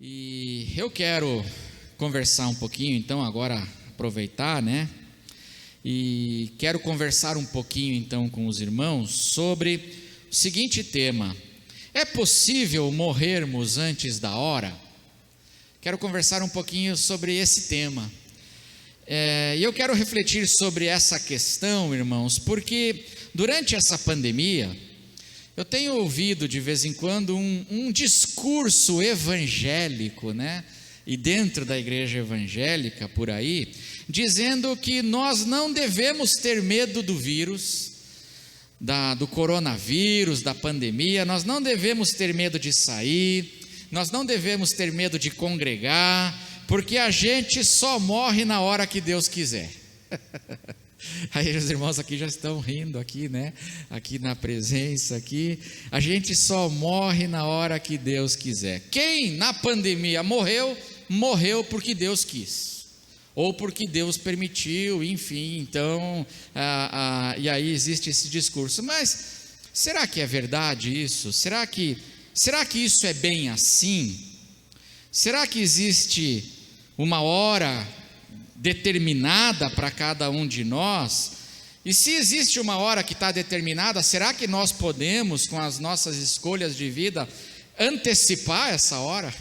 E eu quero conversar um pouquinho, então, agora aproveitar, né? E quero conversar um pouquinho, então, com os irmãos sobre o seguinte tema: é possível morrermos antes da hora? Quero conversar um pouquinho sobre esse tema. E eu quero refletir sobre essa questão, irmãos, porque durante essa pandemia, eu tenho ouvido de vez em quando um discurso evangélico, né? E dentro da igreja evangélica, por aí, dizendo que nós não devemos ter medo do vírus, do coronavírus, da pandemia, nós não devemos ter medo de sair, nós não devemos ter medo de congregar, porque a gente só morre na hora que Deus quiser. Aí os irmãos aqui já estão rindo aqui, né? Aqui na presença aqui, a gente só morre na hora que Deus quiser. Quem na pandemia morreu porque Deus quis, ou porque Deus permitiu, enfim. Então, e aí existe esse discurso. Mas será que é verdade isso? Será que isso é bem assim? Será que existe uma hora determinada para cada um de nós? E se existe uma hora que está determinada, será que nós podemos, com as nossas escolhas de vida, antecipar essa hora?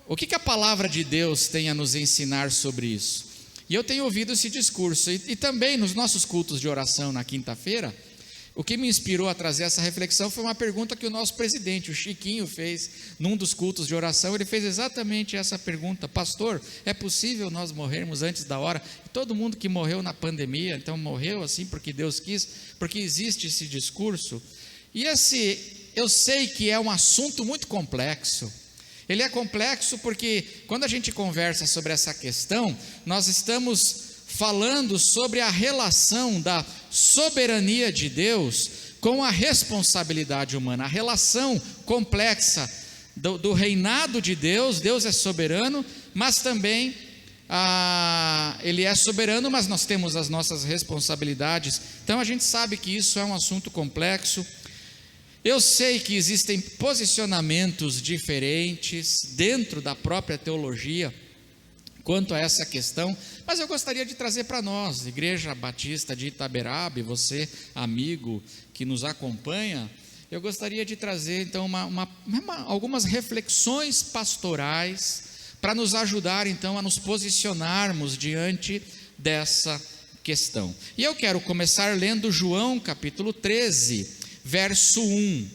O que a palavra de Deus tem a nos ensinar sobre isso? E eu tenho ouvido esse discurso, e também nos nossos cultos de oração na quinta-feira, o que me inspirou a trazer essa reflexão foi uma pergunta que o nosso presidente, o Chiquinho, fez num dos cultos de oração. Ele fez exatamente essa pergunta: pastor, é possível nós morrermos antes da hora? E todo mundo que morreu na pandemia, então morreu assim porque Deus quis, porque existe esse discurso. E eu sei que é um assunto muito complexo. Ele é complexo porque quando a gente conversa sobre essa questão, nós estamos falando sobre a relação da soberania de Deus com a responsabilidade humana, a relação complexa do reinado de Deus. Deus é soberano, mas também Ele é soberano, mas nós temos as nossas responsabilidades. Então a gente sabe que isso é um assunto complexo. Eu sei que existem posicionamentos diferentes dentro da própria teologia quanto a essa questão, mas eu gostaria de trazer para nós, Igreja Batista de Itaberaba, você, amigo que nos acompanha, eu gostaria de trazer então algumas reflexões pastorais para nos ajudar então a nos posicionarmos diante dessa questão. E eu quero começar lendo João capítulo 13, verso 1,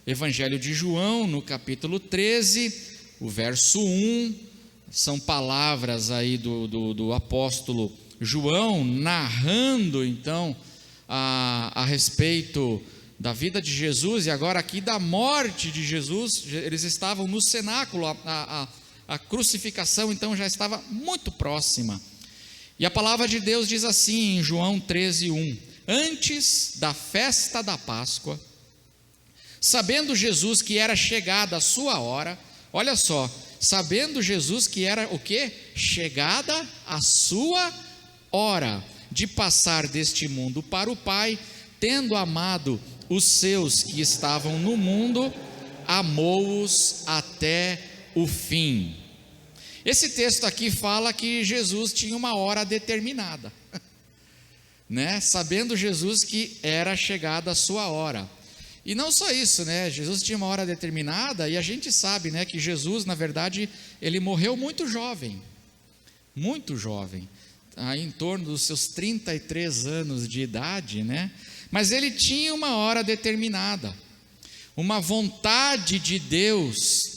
Evangelho de João, no capítulo 13, o verso 1, são palavras aí do apóstolo João, narrando então a respeito da vida de Jesus, e agora aqui da morte de Jesus. Eles estavam no cenáculo, a crucificação então já estava muito próxima, e a palavra de Deus diz assim em João 13, 1: antes da festa da Páscoa, sabendo Jesus que era chegada a sua hora, olha só, sabendo Jesus que era o quê? Chegada a sua hora de passar deste mundo para o Pai, tendo amado os seus que estavam no mundo, amou-os até o fim. Esse texto aqui fala que Jesus tinha uma hora determinada, né? Sabendo Jesus que era chegada a sua hora. E não só isso, né? Jesus tinha uma hora determinada, e a gente sabe, né, que Jesus, na verdade, ele morreu muito jovem, aí em torno dos seus 33 anos de idade, né? Mas ele tinha uma hora determinada, uma vontade de Deus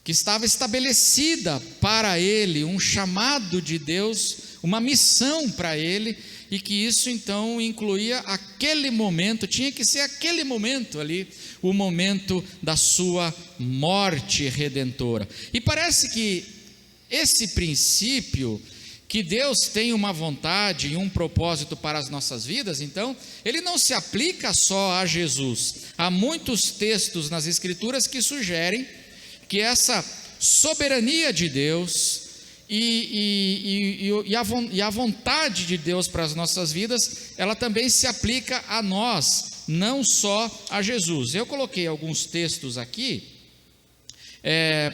que estava estabelecida para ele, um chamado de Deus, uma missão para ele, e que isso então incluía aquele momento, tinha que ser aquele momento ali, o momento da sua morte redentora. E parece que esse princípio, que Deus tem uma vontade e um propósito para as nossas vidas, então, ele não se aplica só a Jesus. Há muitos textos nas Escrituras que sugerem que essa soberania de Deus e a vontade de Deus para as nossas vidas, ela também se aplica a nós, não só a Jesus. Eu coloquei alguns textos aqui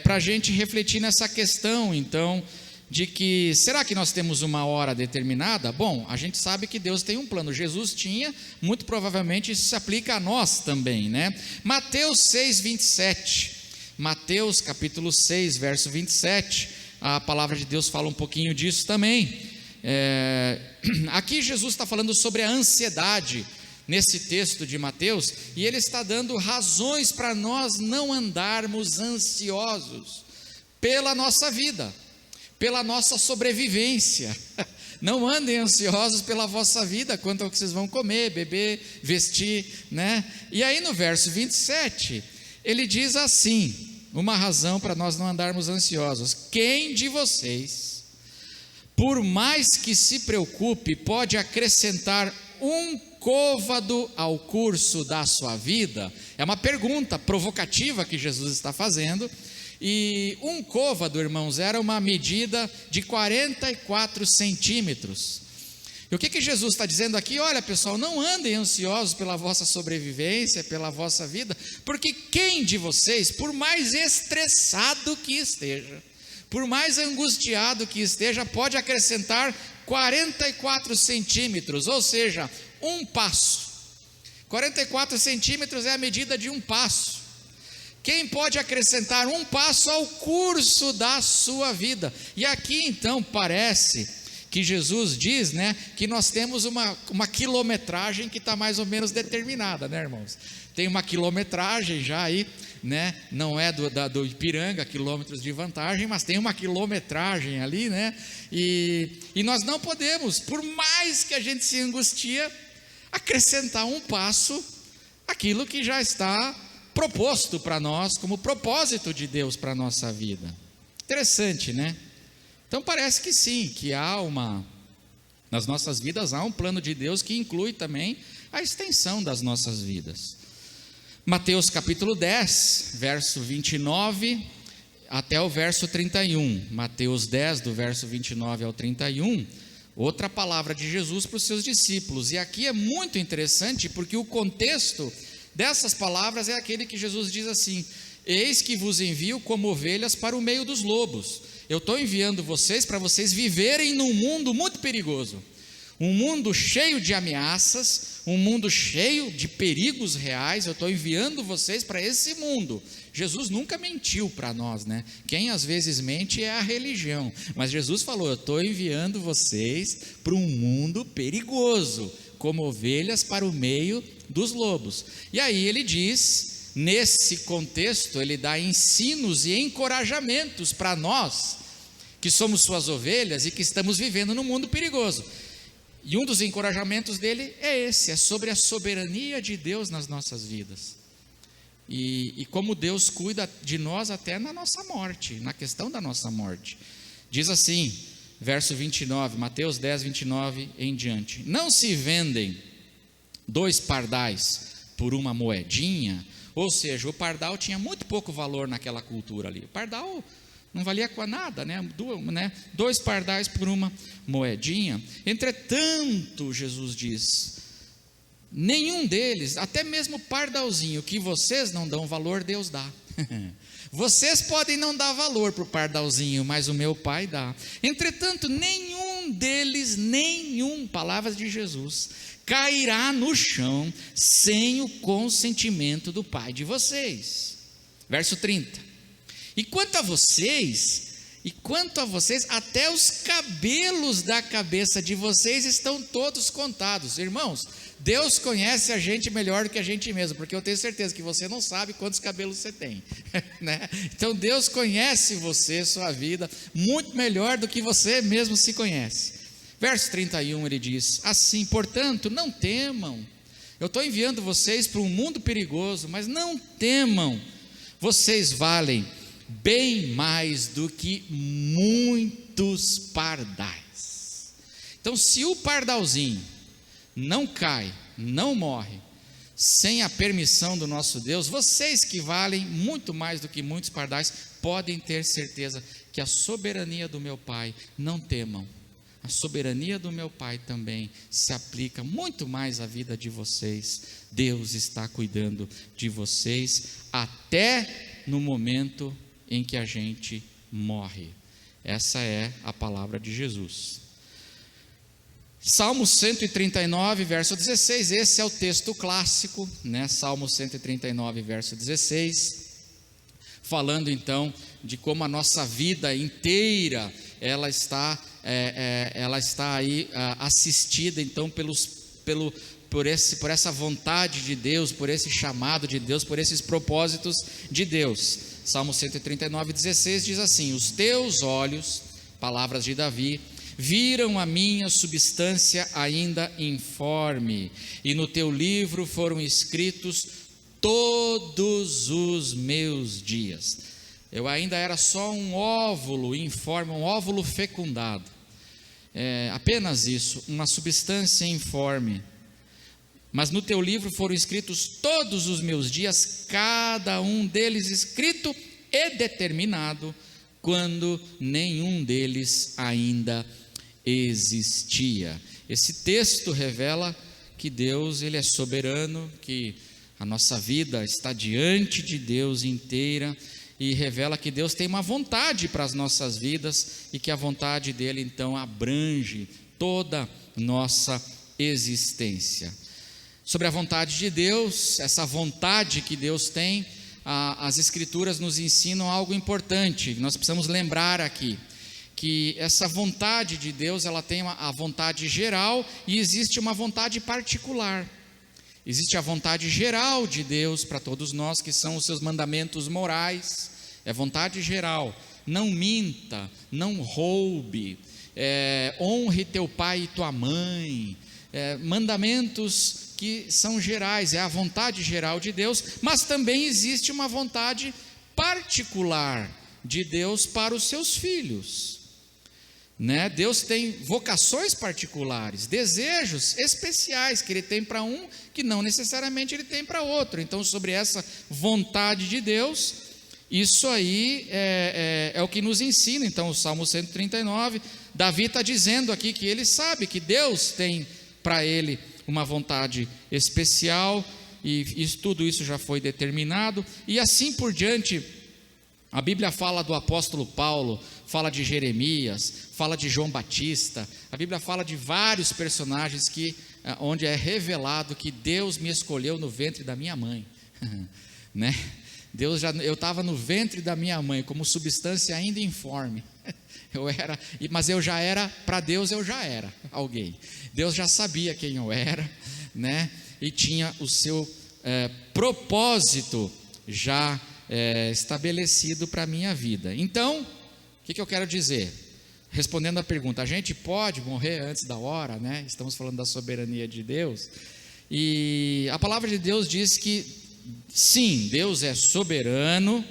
para a gente refletir nessa questão, então, de que, será que nós temos uma hora determinada? Bom, a gente sabe que Deus tem um plano, Jesus tinha, muito provavelmente isso se aplica a nós também, né? Mateus 6, 27, Mateus capítulo 6, verso 27, a palavra de Deus fala um pouquinho disso também. Aqui Jesus está falando sobre a ansiedade, nesse texto de Mateus, e ele está dando razões para nós não andarmos ansiosos pela nossa vida, pela nossa sobrevivência. Não andem ansiosos pela vossa vida, quanto ao que vocês vão comer, beber, vestir, né? E aí no verso 27, ele diz assim, uma razão para nós não andarmos ansiosos: quem de vocês, por mais que se preocupe, pode acrescentar um côvado ao curso da sua vida? É uma pergunta provocativa que Jesus está fazendo. E um côvado, irmãos, era uma medida de 44 centímetros. E o que Jesus está dizendo aqui? Olha, pessoal, não andem ansiosos pela vossa sobrevivência, pela vossa vida, porque quem de vocês, por mais estressado que esteja, por mais angustiado que esteja, pode acrescentar 44 centímetros, ou seja, um passo. 44 centímetros é a medida de um passo. Quem pode acrescentar um passo ao curso da sua vida? E aqui então parece que Jesus diz, né, que nós temos uma quilometragem que está mais ou menos determinada, né, irmãos? Tem uma quilometragem já aí, né? Não é do Ipiranga, quilômetros de vantagem, mas tem uma quilometragem ali, né? E nós não podemos, por mais que a gente se angustia, acrescentar um passo àquilo que já está proposto para nós, como propósito de Deus para a nossa vida. Interessante, né? Então parece que sim, que nas nossas vidas há um plano de Deus que inclui também a extensão das nossas vidas. Mateus capítulo 10, verso 29 até o verso 31. Mateus 10, do verso 29 ao 31, outra palavra de Jesus para os seus discípulos. E aqui é muito interessante, porque o contexto dessas palavras é aquele que Jesus diz assim: eis que vos envio como ovelhas para o meio dos lobos. Eu estou enviando vocês para vocês viverem num mundo muito perigoso, um mundo cheio de ameaças, um mundo cheio de perigos reais. Eu estou enviando vocês para esse mundo. Jesus nunca mentiu para nós, né? Quem às vezes mente é a religião, mas Jesus falou: eu estou enviando vocês para um mundo perigoso, como ovelhas para o meio dos lobos. E aí ele diz, nesse contexto, ele dá ensinos e encorajamentos para nós, que somos suas ovelhas e que estamos vivendo num mundo perigoso. E um dos encorajamentos dele é esse, é sobre a soberania de Deus nas nossas vidas. E como Deus cuida de nós até na nossa morte, na questão da nossa morte. Diz assim, verso 29, Mateus 10, 29 em diante: não se vendem 2 pardais por uma moedinha? Ou seja, o pardal tinha muito pouco valor naquela cultura ali. O pardal não valia com nada, né? 2 pardais por uma moedinha. Entretanto, Jesus diz, nenhum deles, até mesmo o pardalzinho que vocês não dão valor, Deus dá. Vocês podem não dar valor para o pardalzinho, mas o meu Pai dá. Entretanto, nenhum deles, palavras de Jesus, cairá no chão sem o consentimento do Pai de vocês. Verso 30. E quanto a vocês, até os cabelos da cabeça de vocês estão todos contados. Irmãos, Deus conhece a gente melhor do que a gente mesmo, porque eu tenho certeza que você não sabe quantos cabelos você tem, né? Então Deus conhece você, sua vida, muito melhor do que você mesmo se conhece. Verso 31 ele diz assim: portanto, não temam, eu estou enviando vocês para um mundo perigoso, mas não temam, vocês valem bem mais do que muitos pardais. Então, se o pardalzinho não cai, não morre, sem a permissão do nosso Deus, vocês que valem muito mais do que muitos pardais, podem ter certeza que a soberania do meu Pai, não temam, a soberania do meu Pai também se aplica muito mais à vida de vocês. Deus está cuidando de vocês até no momento em que a gente morre. Essa é a palavra de Jesus. Salmo 139, verso 16, esse é o texto clássico, né? Salmo 139, verso 16, falando então de como a nossa vida inteira, ela está aí assistida então por essa vontade de Deus, por esse chamado de Deus, por esses propósitos de Deus. Salmo 139, 16 diz assim: os teus olhos, palavras de Davi, viram a minha substância ainda informe, e no teu livro foram escritos todos os meus dias. Eu ainda era só um óvulo informe, um óvulo fecundado, apenas isso, uma substância informe. Mas no teu livro foram escritos todos os meus dias, cada um deles escrito e determinado, quando nenhum deles ainda existia. Esse texto revela que Deus, ele é soberano, que a nossa vida está diante de Deus inteira, e revela que Deus tem uma vontade para as nossas vidas, e que a vontade dele então abrange toda nossa existência. Sobre a vontade de Deus, essa vontade que Deus tem, as Escrituras nos ensinam algo importante. Nós precisamos lembrar aqui que essa vontade de Deus, ela tem a vontade geral e existe uma vontade particular. Existe a vontade geral de Deus para todos nós, que são os seus mandamentos morais, é vontade geral: não minta, não roube, honre teu pai e tua mãe, mandamentos que são gerais, é a vontade geral de Deus, mas também existe uma vontade particular de Deus para os seus filhos, né? Deus tem vocações particulares, desejos especiais que Ele tem para um, que não necessariamente Ele tem para outro. Então, sobre essa vontade de Deus, isso aí é o que nos ensina. Então, o Salmo 139, Davi está dizendo aqui que ele sabe que Deus tem para ele uma vontade especial, e tudo isso já foi determinado, e assim por diante. A Bíblia fala do apóstolo Paulo, fala de Jeremias, fala de João Batista, a Bíblia fala de vários personagens onde é revelado que Deus me escolheu no ventre da minha mãe, né? Eu estava no ventre da minha mãe como substância ainda informe, mas eu já era, para Deus eu já era alguém. Deus já sabia quem eu era, né? E tinha o seu propósito já estabelecido para a minha vida. Então, o que eu quero dizer? Respondendo à pergunta, a gente pode morrer antes da hora, né? Estamos falando da soberania de Deus, e a palavra de Deus diz que sim, Deus é soberano.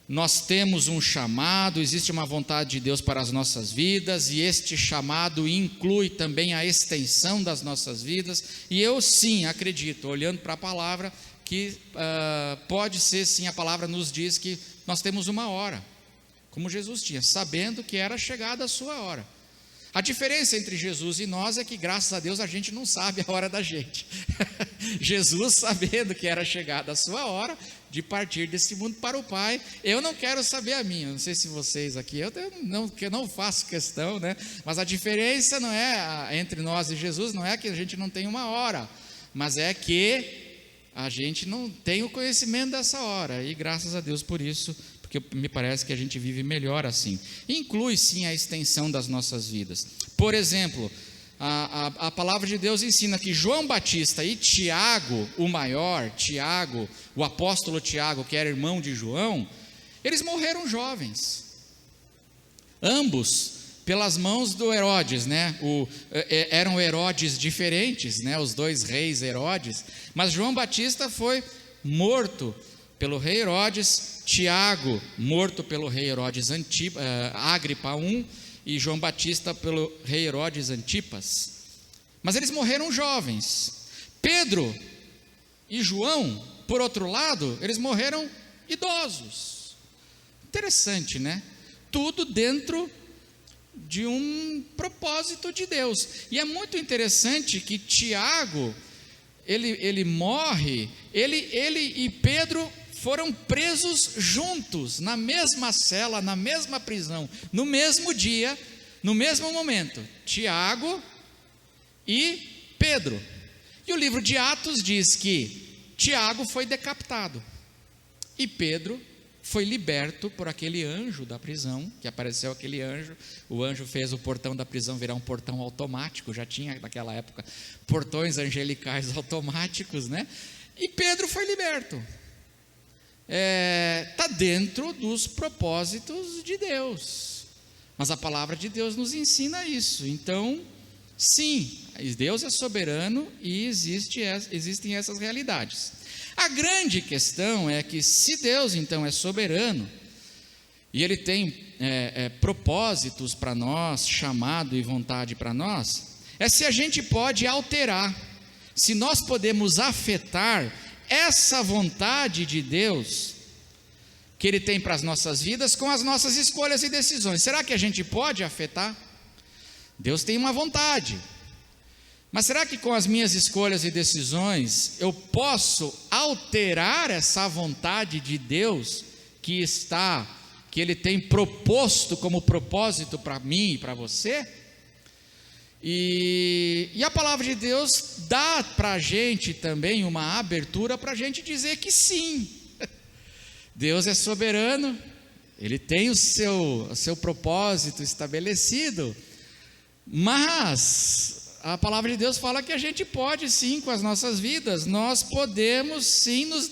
Nós temos um chamado, existe uma vontade de Deus para as nossas vidas, e este chamado inclui também a extensão das nossas vidas, e eu sim acredito, olhando para a palavra, que pode ser sim, a palavra nos diz que nós temos uma hora, como Jesus tinha, sabendo que era chegada a sua hora. A diferença entre Jesus e nós é que, graças a Deus, a gente não sabe a hora da gente. Jesus, sabendo que era chegada a sua hora de partir desse mundo para o Pai, eu não quero saber a minha. Não sei se vocês aqui, eu não faço questão, né? Mas a diferença não é entre nós e Jesus, não é que a gente não tem uma hora, mas é que a gente não tem o conhecimento dessa hora, e graças a Deus por isso, porque me parece que a gente vive melhor assim. Inclui sim a extensão das nossas vidas. Por exemplo, a palavra de Deus ensina que João Batista e Tiago, o maior, Tiago, o apóstolo Tiago, que era irmão de João, eles morreram jovens, ambos pelas mãos do Herodes, né? Eram Herodes diferentes, né? Os dois reis Herodes, mas João Batista foi morto pelo rei Herodes, Tiago morto pelo rei Herodes Agripa I, e João Batista pelo rei Herodes Antipas. Mas eles morreram jovens. Pedro e João, por outro lado, eles morreram idosos. Interessante, né? Tudo dentro de um propósito de Deus. E é muito interessante que Tiago, ele morre, ele e Pedro foram presos juntos, na mesma cela, na mesma prisão, no mesmo dia, no mesmo momento, Tiago e Pedro. E o livro de Atos diz que Tiago foi decapitado e Pedro foi liberto por aquele anjo da prisão, que apareceu aquele anjo. O anjo fez o portão da prisão virar um portão automático, já tinha naquela época portões angelicais automáticos, né? E Pedro foi liberto. Está dentro dos propósitos de Deus, mas a palavra de Deus nos ensina isso. Então, sim, Deus é soberano e existem essas realidades. A grande questão é que, se Deus então é soberano e Ele tem propósitos para nós, chamado e vontade para nós, é se a gente pode alterar, se nós podemos afetar essa vontade de Deus que Ele tem para as nossas vidas com as nossas escolhas e decisões. Será que a gente pode afetar? Deus tem uma vontade, mas será que com as minhas escolhas e decisões eu posso alterar essa vontade de Deus que Ele tem proposto como propósito para mim e para você? E a palavra de Deus dá para a gente também uma abertura para a gente dizer que sim, Deus é soberano, Ele tem o seu propósito estabelecido, mas a palavra de Deus fala que a gente pode sim, com as nossas vidas, nós podemos sim nos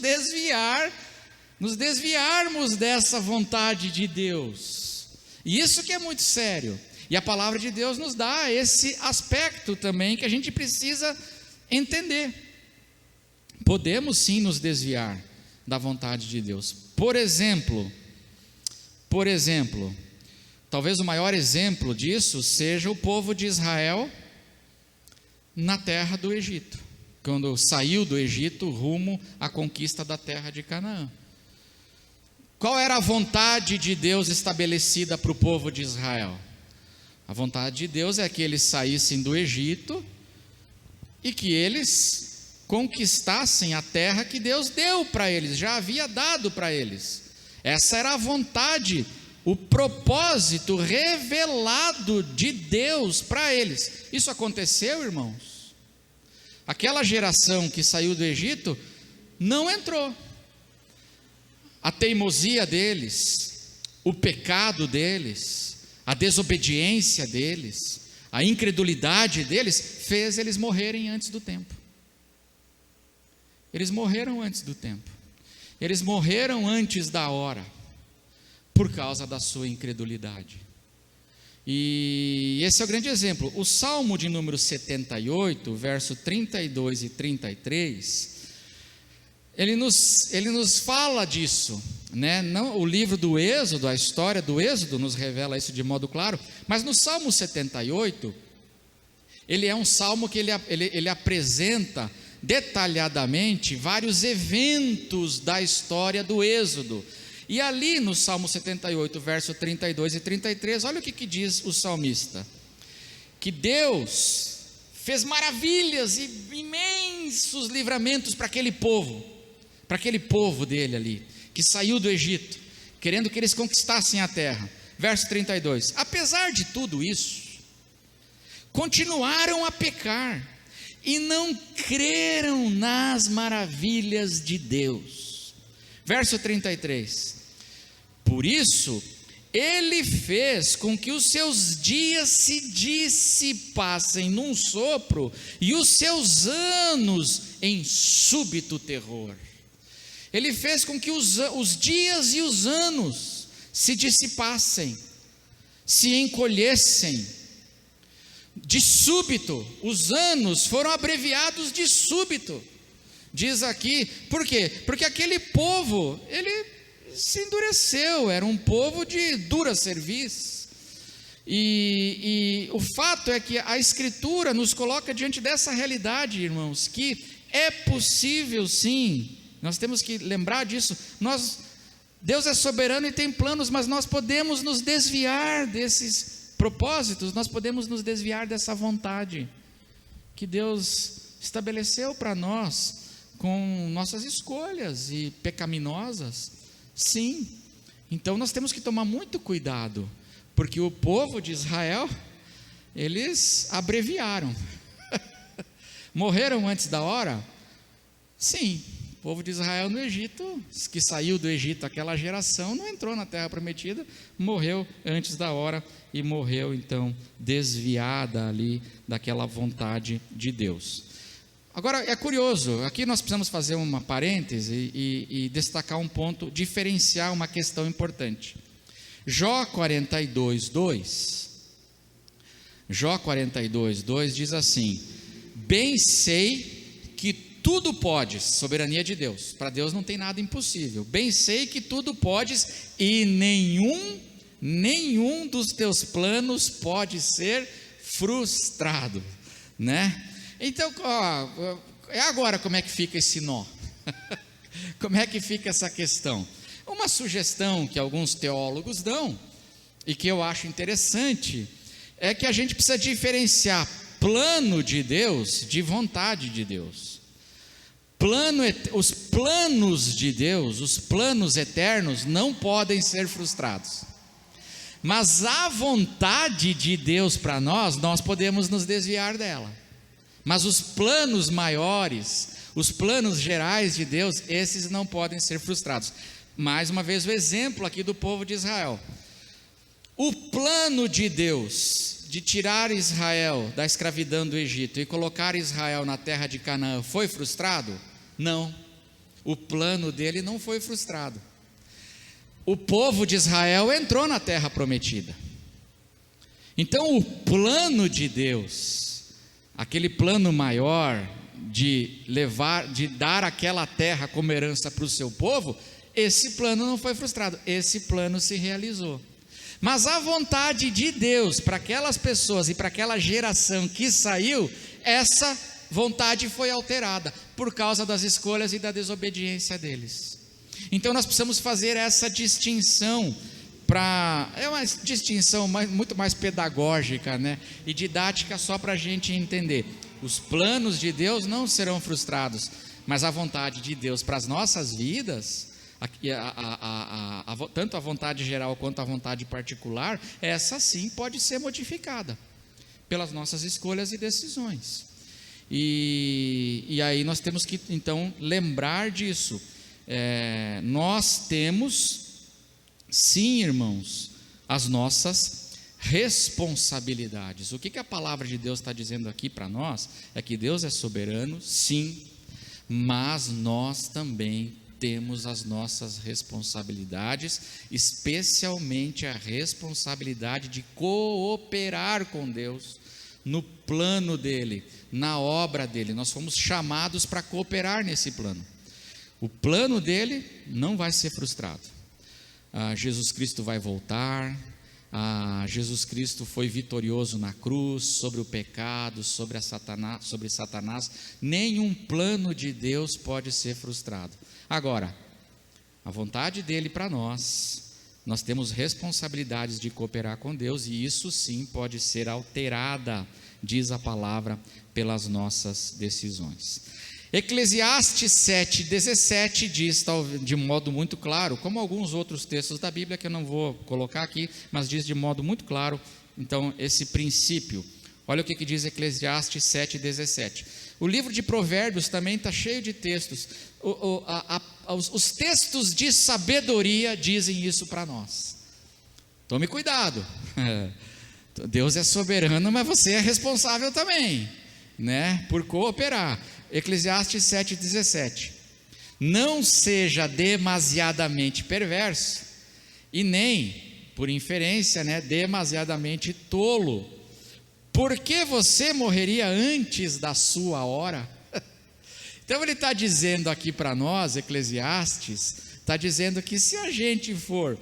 desviarmos dessa vontade de Deus, e isso que é muito sério. E a palavra de Deus nos dá esse aspecto também que a gente precisa entender. Podemos sim nos desviar da vontade de Deus. Por exemplo, talvez o maior exemplo disso seja o povo de Israel na terra do Egito, quando saiu do Egito rumo à conquista da terra de Canaã. Qual era a vontade de Deus estabelecida para o povo de Israel? A vontade de Deus é que eles saíssem do Egito e que eles conquistassem a terra que Deus deu para eles, já havia dado para eles. Essa era a vontade, o propósito revelado de Deus para eles. Isso aconteceu, irmãos? Aquela geração que saiu do Egito não entrou. A teimosia deles, o pecado deles, a desobediência deles, a incredulidade deles, fez eles morrerem antes do tempo. Eles morreram antes do tempo. Eles morreram antes da hora, por causa da sua incredulidade. E esse é o grande exemplo. O Salmo de número 78, verso 32 e 33, ele nos fala disso, né? Não, o livro do Êxodo, a história do Êxodo nos revela isso de modo claro, mas no Salmo 78, ele é um salmo que ele apresenta detalhadamente vários eventos da história do Êxodo. E ali no Salmo 78, verso 32 e 33, olha o que diz o salmista: que Deus fez maravilhas e imensos livramentos para aquele povo dele ali, que saiu do Egito, querendo que eles conquistassem a terra. Verso 32, apesar de tudo isso, continuaram a pecar, e não creram nas maravilhas de Deus. Verso 33, por isso, Ele fez com que os seus dias se dissipassem num sopro, e os seus anos em súbito terror. Ele fez com que os dias e os anos se dissipassem, se encolhessem. De súbito, os anos foram abreviados de súbito. Diz aqui, por quê? Porque aquele povo, ele se endureceu, era um povo de dura cerviz. E o fato é que a Escritura nos coloca diante dessa realidade, irmãos, que é possível sim. Nós temos que lembrar disso. Deus é soberano e tem planos, mas nós podemos nos desviar desses propósitos, nós podemos nos desviar dessa vontade que Deus estabeleceu para nós com nossas escolhas e pecaminosas. Sim. Então nós temos que tomar muito cuidado, porque o povo de Israel, eles abreviaram. Morreram antes da hora? Sim. O povo de Israel no Egito, que saiu do Egito, aquela geração, não entrou na terra prometida, morreu antes da hora e morreu então desviada ali daquela vontade de Deus. Agora é curioso, aqui nós precisamos fazer uma parêntese e destacar um ponto, diferenciar uma questão importante. Jó 42:2 diz assim: bem sei que tudo podes, soberania de Deus, para Deus não tem nada impossível. Bem sei que tudo podes e nenhum dos teus planos pode ser frustrado, né? Então, agora como é que fica esse nó? Como é que fica essa questão? Uma sugestão que alguns teólogos dão, e que eu acho interessante, é que a gente precisa diferenciar plano de Deus de vontade de Deus. Os planos de Deus, os planos eternos não podem ser frustrados, mas a vontade de Deus para nós podemos nos desviar dela, mas os planos maiores, os planos gerais de Deus, esses não podem ser frustrados. Mais uma vez o exemplo aqui do povo de Israel. O plano de Deus de tirar Israel da escravidão do Egito e colocar Israel na terra de Canaã foi frustrado? Não, o plano dele não foi frustrado. O povo de Israel entrou na terra prometida. Então o plano de Deus, aquele plano maior de dar aquela terra como herança para o seu povo, esse plano não foi frustrado, esse plano se realizou. Mas a vontade de Deus para aquelas pessoas e para aquela geração que saiu, essa vontade foi alterada por causa das escolhas e da desobediência deles. Então nós precisamos fazer essa distinção, é uma distinção muito mais pedagógica, né? E didática, só para a gente entender. Os planos de Deus não serão frustrados, mas a vontade de Deus para as nossas vidas, tanto a vontade geral quanto a vontade particular, essa sim pode ser modificada pelas nossas escolhas e decisões. E aí nós temos que então lembrar disso. Nós temos, sim, irmãos, as nossas responsabilidades. O que a palavra de Deus está dizendo aqui para nós é que Deus é soberano, sim, mas nós também temos as nossas responsabilidades, especialmente a responsabilidade de cooperar com Deus no plano dele, na obra dele. Nós fomos chamados para cooperar nesse plano. O plano dele não vai ser frustrado. Jesus Cristo vai voltar. Jesus Cristo foi vitorioso na cruz, sobre o pecado, sobre Satanás. Nenhum plano de Deus pode ser frustrado. Agora, a vontade dele para nós temos responsabilidades de cooperar com Deus, e isso sim pode ser alterada, diz a palavra, pelas nossas decisões. Eclesiastes 7:17 diz de modo muito claro, como alguns outros textos da Bíblia que eu não vou colocar aqui, mas diz de modo muito claro, então, esse princípio. Olha o que diz Eclesiastes 7:17. O livro de Provérbios também está cheio de textos. Os textos de sabedoria dizem isso para nós. Tome cuidado. Deus é soberano, mas você é responsável também, né, por cooperar. Eclesiastes 7:17. Não seja demasiadamente perverso e nem, por inferência, né, demasiadamente tolo, porque você morreria antes da sua hora. Então ele está dizendo aqui para nós, Eclesiastes, está dizendo que se a gente for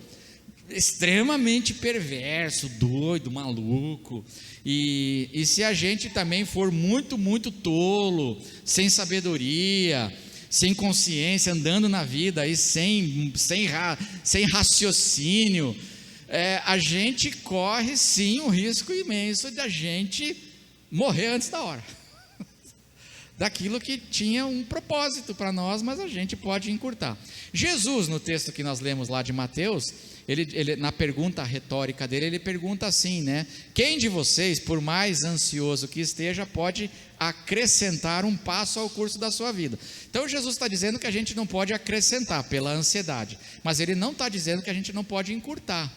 extremamente perverso, doido, maluco, e se a gente também for muito, muito tolo, sem sabedoria, sem consciência, andando na vida aí sem raciocínio, a gente corre sim um risco imenso de a gente morrer antes da hora. daquilo que tinha um propósito para nós, mas a gente pode encurtar. Jesus, no texto que nós lemos lá de Mateus, ele na pergunta retórica dele, ele pergunta assim, né? Quem de vocês, por mais ansioso que esteja, pode acrescentar um passo ao curso da sua vida? Então Jesus está dizendo que a gente não pode acrescentar pela ansiedade, mas ele não está dizendo que a gente não pode encurtar.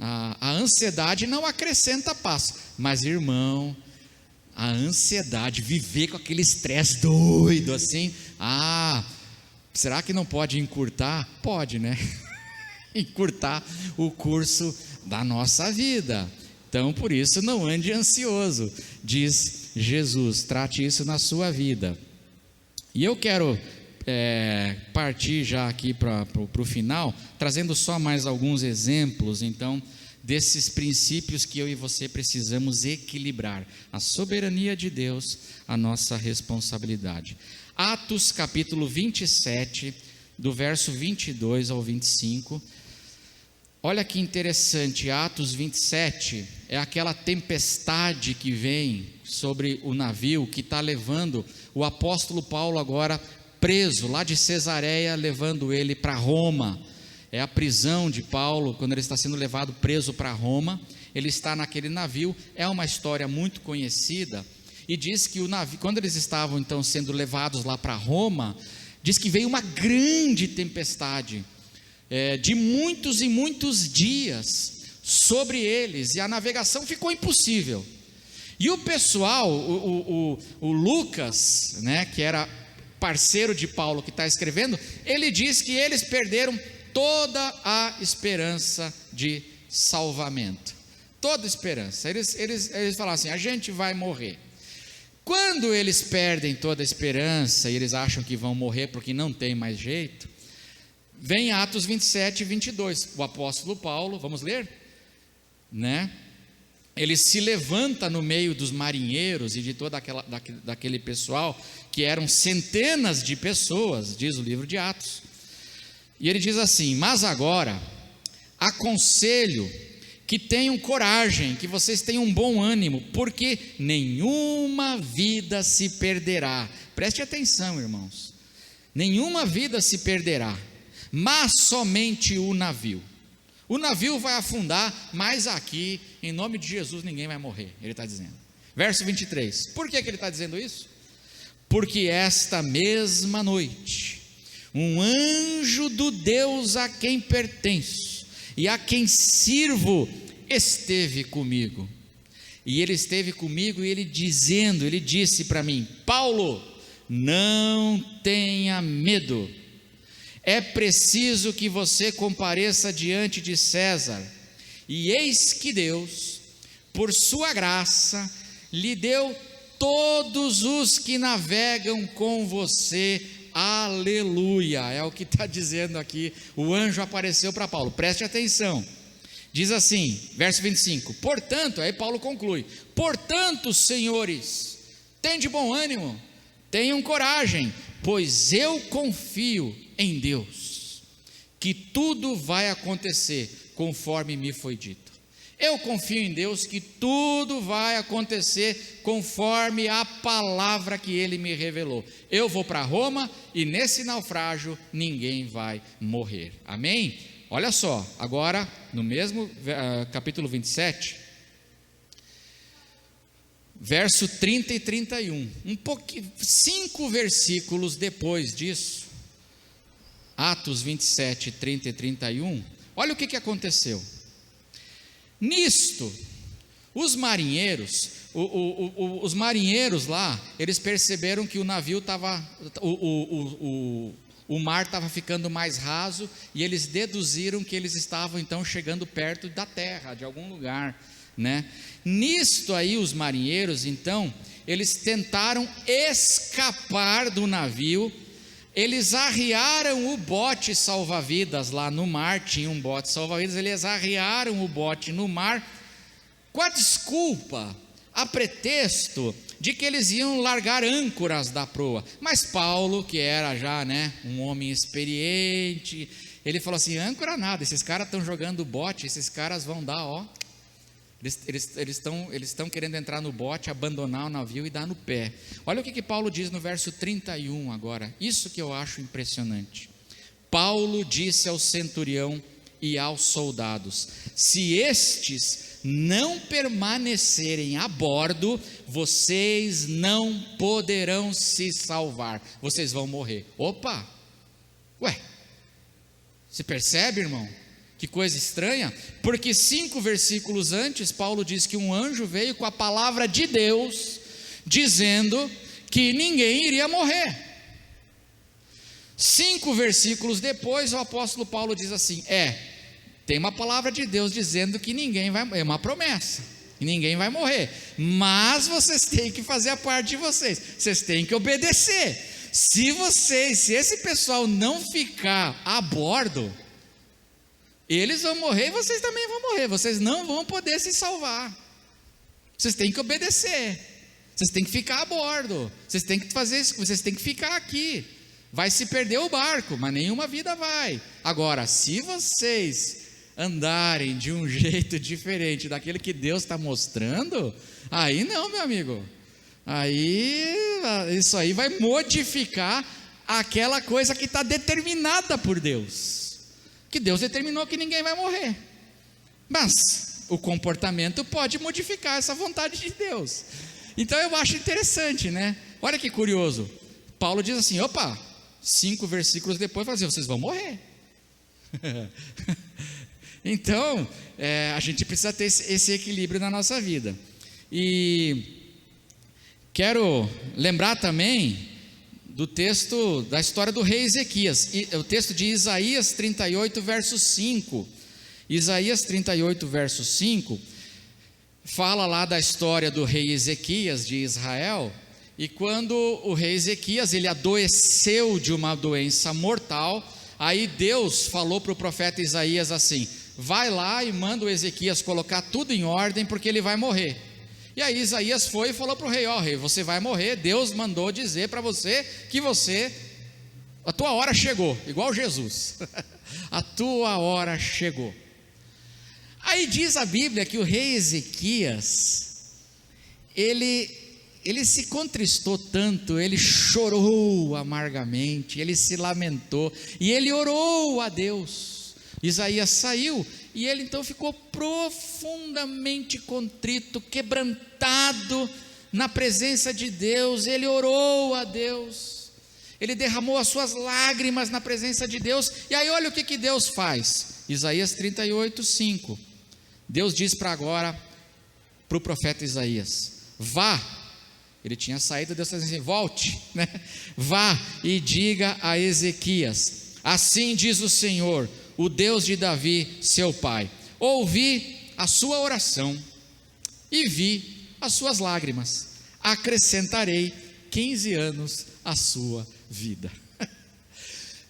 A ansiedade não acrescenta passo, mas irmão, a ansiedade, viver com aquele estresse doido assim, será que não pode encurtar? Pode, né? Encurtar o curso da nossa vida. Então, por isso, não ande ansioso, diz Jesus, trate isso na sua vida. E eu quero partir já aqui para o final, trazendo só mais alguns exemplos, então, desses princípios que eu e você precisamos equilibrar, a soberania de Deus, a nossa responsabilidade. Atos capítulo 27, do verso 22 ao 25, olha que interessante, Atos 27, é aquela tempestade que vem sobre o navio, que está levando o apóstolo Paulo agora preso, lá de Cesareia, levando ele para Roma. É a prisão de Paulo, quando ele está sendo levado preso para Roma, ele está naquele navio, é uma história muito conhecida, e diz que o navio, quando eles estavam então sendo levados lá para Roma, diz que veio uma grande tempestade, de muitos e muitos dias, sobre eles, e a navegação ficou impossível, e o pessoal, o Lucas, né, que era parceiro de Paulo, que está escrevendo, ele diz que eles perderam toda a esperança de salvamento, toda esperança, eles falaram assim, a gente vai morrer. Quando eles perdem toda a esperança, e eles acham que vão morrer porque não tem mais jeito, vem Atos 27 e 22, o apóstolo Paulo, vamos ler? Né? Ele se levanta no meio dos marinheiros e de toda daquele pessoal, que eram centenas de pessoas, diz o livro de Atos, e ele diz assim, mas agora, aconselho que tenham coragem, que vocês tenham um bom ânimo, porque nenhuma vida se perderá, preste atenção irmãos, nenhuma vida se perderá, mas somente o navio vai afundar, mas aqui, em nome de Jesus, ninguém vai morrer, ele está dizendo. Verso 23, por que ele está dizendo isso? Porque esta mesma noite, um anjo do Deus a quem pertenço, e a quem sirvo, esteve comigo, e ele esteve comigo, e ele disse para mim, Paulo, não tenha medo, é preciso que você compareça diante de César, e eis que Deus, por sua graça, lhe deu todos os que navegam com você, aleluia, é o que está dizendo aqui, o anjo apareceu para Paulo, preste atenção, diz assim, verso 25, portanto, aí Paulo conclui, portanto senhores, tende bom ânimo, tenham coragem, pois eu confio em Deus, que tudo vai acontecer conforme me foi dito. Eu confio em Deus que tudo vai acontecer conforme a palavra que Ele me revelou. Eu vou para Roma e nesse naufrágio ninguém vai morrer. Amém? Olha só, agora no mesmo capítulo 27, verso 30 e 31, 5 versículos depois disso, Atos 27, 30 e 31, olha o que aconteceu. Nisto, os marinheiros, os marinheiros lá, eles perceberam que o navio estava, o mar estava ficando mais raso, e eles deduziram que eles estavam então chegando perto da terra, de algum lugar, né? Nisto aí os marinheiros, então, eles tentaram escapar do navio, eles arriaram o bote salva-vidas lá no mar, tinha um bote salva-vidas, eles arriaram o bote no mar, com a desculpa, a pretexto de que eles iam largar âncoras da proa, mas Paulo, que era já, né, um homem experiente, ele falou assim, âncora nada, esses caras estão jogando bote, esses caras vão dar, Eles estão querendo entrar no bote, abandonar o navio e dar no pé. Olha o que Paulo diz no verso 31 agora. Isso que eu acho impressionante. Paulo disse ao centurião e aos soldados: se estes não permanecerem a bordo, vocês não poderão se salvar. Vocês vão morrer. Opa! Ué, você percebe, irmão? Que coisa estranha, porque 5 versículos antes, Paulo diz que um anjo veio com a palavra de Deus, dizendo que ninguém iria morrer. 5 versículos depois, o apóstolo Paulo diz assim: tem uma palavra de Deus dizendo que ninguém vai, é uma promessa, e ninguém vai morrer, mas vocês têm que fazer a parte de vocês têm que obedecer. Se esse pessoal não ficar a bordo, eles vão morrer e vocês também vão morrer, vocês não vão poder se salvar. Vocês têm que obedecer, vocês têm que ficar a bordo, vocês têm que fazer isso, vocês têm que ficar aqui. Vai se perder o barco, mas nenhuma vida vai. Agora, se vocês andarem de um jeito diferente daquele que Deus está mostrando, aí não, meu amigo, aí isso aí vai modificar aquela coisa que está determinada por Deus. Que Deus determinou que ninguém vai morrer, mas o comportamento pode modificar essa vontade de Deus. Então eu acho interessante, né? Olha que curioso, Paulo diz assim: 5 versículos depois, fala assim, vocês vão morrer. Então a gente precisa ter esse equilíbrio na nossa vida. E quero lembrar também do texto, da história do rei Ezequias, o texto de Isaías 38 verso 5, Isaías 38 verso 5, fala lá da história do rei Ezequias de Israel, e quando o rei Ezequias, ele adoeceu de uma doença mortal, aí Deus falou para o profeta Isaías assim: vai lá e manda o Ezequias colocar tudo em ordem, porque ele vai morrer. E aí Isaías foi e falou para o rei: rei, você vai morrer, Deus mandou dizer para você que a tua hora chegou, igual Jesus, a tua hora chegou. Aí diz a Bíblia que o rei Ezequias, ele se contristou tanto, ele chorou amargamente, ele se lamentou, e ele orou a Deus. Isaías saiu, e ele então ficou profundamente contrito, quebrantado na presença de Deus. Ele orou a Deus, ele derramou as suas lágrimas na presença de Deus. E aí olha o que Deus faz. Isaías 38, 5, Deus diz para o profeta Isaías: vá. Ele tinha saído, Deus está dizendo assim: volte, né? Vá e diga a Ezequias: assim diz o Senhor, o Deus de Davi, seu pai, ouvi a sua oração e vi as suas lágrimas, acrescentarei 15 anos à sua vida.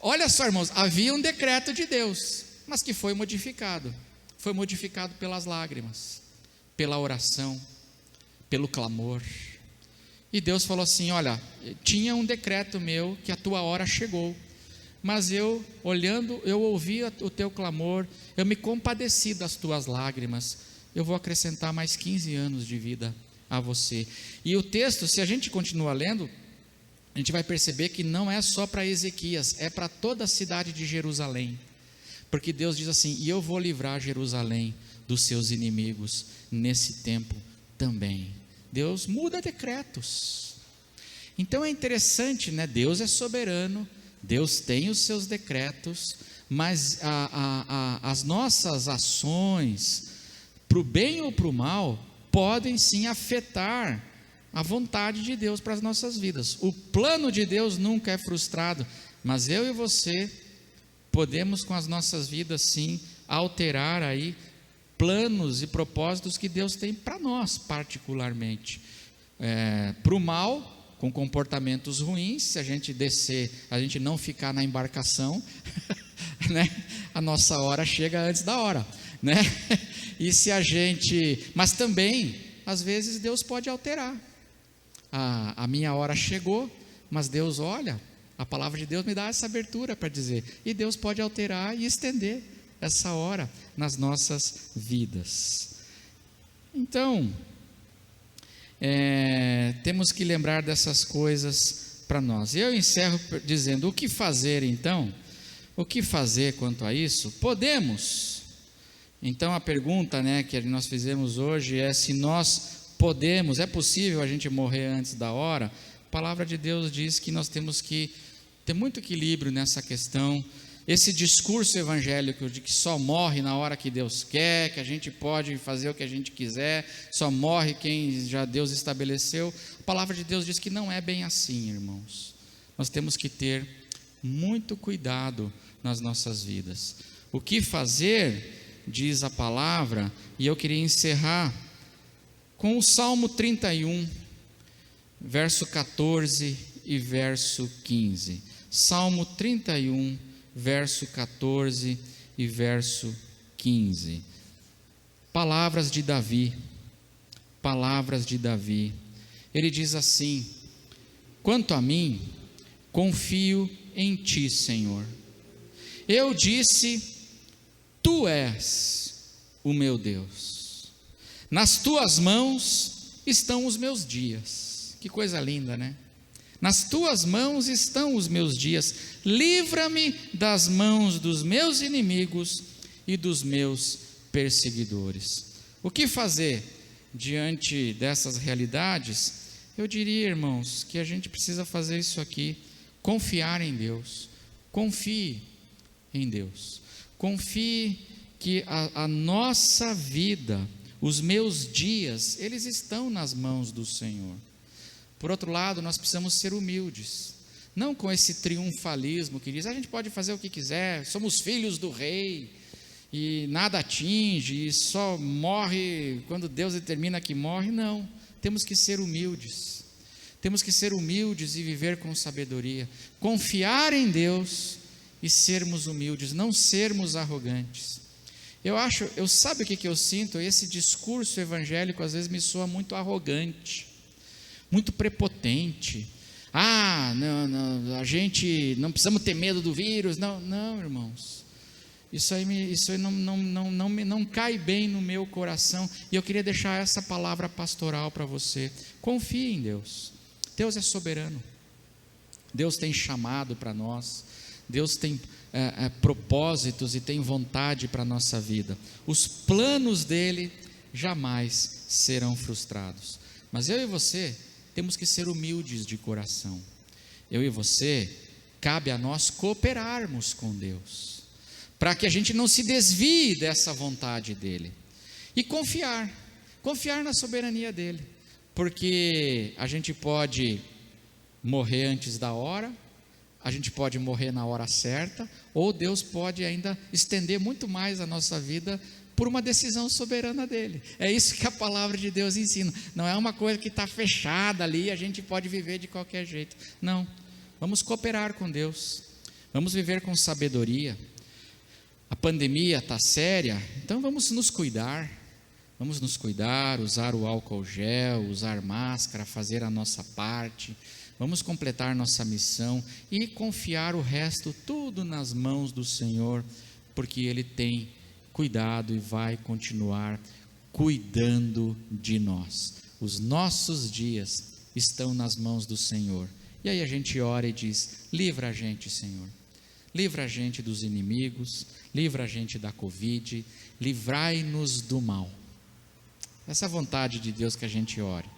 Olha só, irmãos, havia um decreto de Deus, mas que foi modificado pelas lágrimas, pela oração, pelo clamor. E Deus falou assim: olha, tinha um decreto meu que a tua hora chegou, mas eu ouvi o teu clamor, eu me compadeci das tuas lágrimas, eu vou acrescentar mais 15 anos de vida a você. E o texto, se a gente continuar lendo, a gente vai perceber que não é só para Ezequias, é para toda a cidade de Jerusalém, porque Deus diz assim: e eu vou livrar Jerusalém dos seus inimigos nesse tempo também. Deus muda decretos. Então é interessante, né? Deus é soberano, Deus tem os seus decretos, mas as nossas ações, para o bem ou para o mal, podem sim afetar a vontade de Deus para as nossas vidas. O plano de Deus nunca é frustrado, mas eu e você podemos com as nossas vidas sim alterar aí planos e propósitos que Deus tem para nós particularmente, para o mal, com comportamentos ruins. Se a gente descer, a gente não ficar na embarcação, né? A nossa hora chega antes da hora, né? E se a gente, mas também, às vezes Deus pode alterar. A minha hora chegou, mas Deus olha, a palavra de Deus me dá essa abertura para dizer, e Deus pode alterar e estender essa hora nas nossas vidas. Então, temos que lembrar dessas coisas para nós. E eu encerro dizendo: o que fazer então? O que fazer quanto a isso? Podemos. Então a pergunta, que nós fizemos hoje é se nós podemos, é possível a gente morrer antes da hora? A palavra de Deus diz que nós temos que ter muito equilíbrio nessa questão. Esse discurso evangélico de que só morre na hora que Deus quer, que a gente pode fazer o que a gente quiser, só morre quem já Deus estabeleceu. A palavra de Deus diz que não é bem assim, irmãos. Nós temos que ter muito cuidado nas nossas vidas. O que fazer, diz a palavra, e eu queria encerrar com o Salmo 31, verso 14 e verso 15. Salmo 31, verso 14 e verso 15. Palavras de Davi. Ele diz assim: quanto a mim, confio em ti, Senhor. Eu disse: tu és o meu Deus. Nas tuas mãos estão os meus dias. Que coisa linda, né? Nas tuas mãos estão os meus dias. Livra-me das mãos dos meus inimigos e dos meus perseguidores. O que fazer diante dessas realidades? Eu diria, irmãos, que a gente precisa fazer isso aqui: confiar em Deus. Confie em Deus. Confie que a nossa vida, os meus dias, eles estão nas mãos do Senhor. Por outro lado, nós precisamos ser humildes, não com esse triunfalismo que diz: a gente pode fazer o que quiser, somos filhos do rei, e nada atinge, e só morre quando Deus determina que morre. Não, temos que ser humildes, e viver com sabedoria, confiar em Deus e sermos humildes, não sermos arrogantes. Sabe o que eu sinto? Esse discurso evangélico às vezes me soa muito arrogante, muito prepotente. Não, a gente não precisamos ter medo do vírus. Não, irmãos, isso aí não cai bem no meu coração. E eu queria deixar essa palavra pastoral para você: confie em Deus. Deus é soberano, Deus tem chamado para nós, Deus tem propósitos e tem vontade para a nossa vida. Os planos dele jamais serão frustrados. Mas eu e você temos que ser humildes de coração. Eu e você, cabe a nós cooperarmos com Deus, para que a gente não se desvie dessa vontade dele, e confiar na soberania dele, porque a gente pode morrer antes da hora, a gente pode morrer na hora certa, ou Deus pode ainda estender muito mais a nossa vida por uma decisão soberana dele. É isso que a palavra de Deus ensina. Não é uma coisa que está fechada ali e a gente pode viver de qualquer jeito. Não, vamos cooperar com Deus, vamos viver com sabedoria. A pandemia está séria, então vamos nos cuidar, usar o álcool gel, usar máscara, fazer a nossa parte, vamos completar nossa missão e confiar o resto tudo nas mãos do Senhor, porque Ele tem cuidado e vai continuar cuidando de nós. Os nossos dias estão nas mãos do Senhor. E aí a gente ora e diz: livra a gente, Senhor, livra a gente dos inimigos, livra a gente da Covid, livrai-nos do mal. Essa é a vontade de Deus que a gente ore,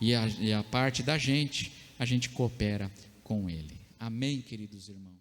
e a parte da gente, a gente coopera com Ele. Amém, queridos irmãos?